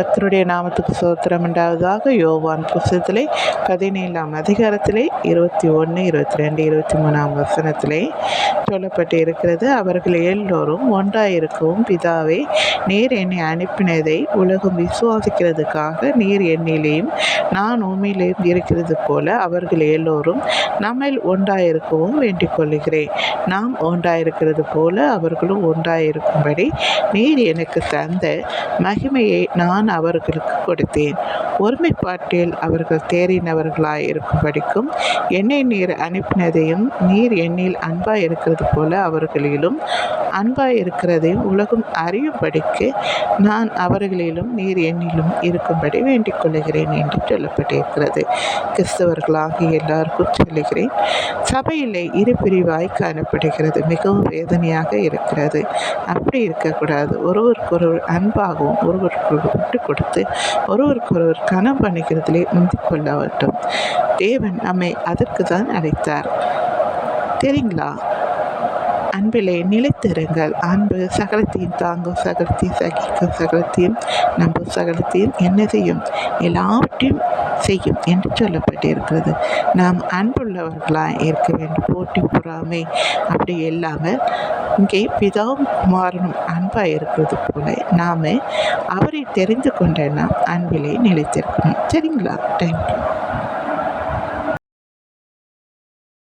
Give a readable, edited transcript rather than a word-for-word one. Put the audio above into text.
கர்த்தருடைய நாமத்துக்கு சோத்திரம் உண்டாவதாக. யோவான் புஸ்தகத்திலே 17ஆம் அதிகாரத்திலே 21, 22, 23ஆம் வசனத்திலே சொல்லப்பட்டு இருக்கிறது. அவர்கள் எல்லோரும் ஒன்றாயிருக்கவும், பிதாவே, நீர் என்னை அனுப்பினதை உலகம் விசுவாசிக்கிறதுக்காக நீர் என்னிலேயும் நான் உம்மிலேயும் இருக்கிறது போல அவர்கள் எல்லோரும் நம்மில் ஒன்றாயிருக்கவும் வேண்டிக் கொள்கிறேன். நாம் ஒன்றாயிருக்கிறது போல அவர்களும் ஒன்றாயிருக்கும்படி நீர் எனக்கு தந்த மகிமையை நான் அவர்களுக்கு கொடுத்தேன். ஒருமைப்பாட்டில் அவர்கள் தேறினவர்களாய் இருக்கும்படிக்கும் என்னை நீர் அனுப்பினதையும் நீர் என்னில் அன்பாய் இருக்கிறது போல அவர்களிலும் அன்பாய் இருக்கிறதையும் உலகம் அறியும்படிக்கு நான் அவர்களிலும் நீர் என்னிலும் இருக்கும்படி வேண்டிக் கொள்கிறேன் என்று சொல்லப்பட்டிருக்கிறது. கிறிஸ்தவர்களாகிய எல்லாருக்கும் சொல்லுகிறேன், சபையிலே இரு பிரிவாய் காணப்படுகிறது. மிகவும் வேதனையாக இருக்கிறது. அப்படி இருக்கக்கூடாது. ஒருவருக்கொருவர் அன்பாகவும் ஒருவருக்கொருவர் விட்டு கொடுத்து ஒருவருக்கொருவர் கனம் பண்ணுகிறதிலே முந்திக் கொள்ள வேண்டும். தேவன் நம்மை அதற்கு தான் அழைத்தார். தெரியுங்களா? அன்பிலே நிலைத்திருங்கள். அன்பு சகலத்தையும் தாங்கும், சகலத்தையும் சகிக்கும், சகலத்தையும் நம்பும், சகலத்தையும் என்ன செய்யும்? எல்லாவற்றையும் செய்யும் என்று சொல்லப்பட்டிருக்கிறது. நாம் அன்புள்ளவர்களாக இருக்க வேண்டும். போட்டி பொறாமை அப்படி இல்லாமல் இங்கே பிதாவும் குமாரனும் அன்பாக இருக்கிறது போல நாம் அவரை தெரிந்து கொண்ட நாம் அன்பிலே நிலைத்திருக்கணும். சரிங்களா? தேங்க்யூ.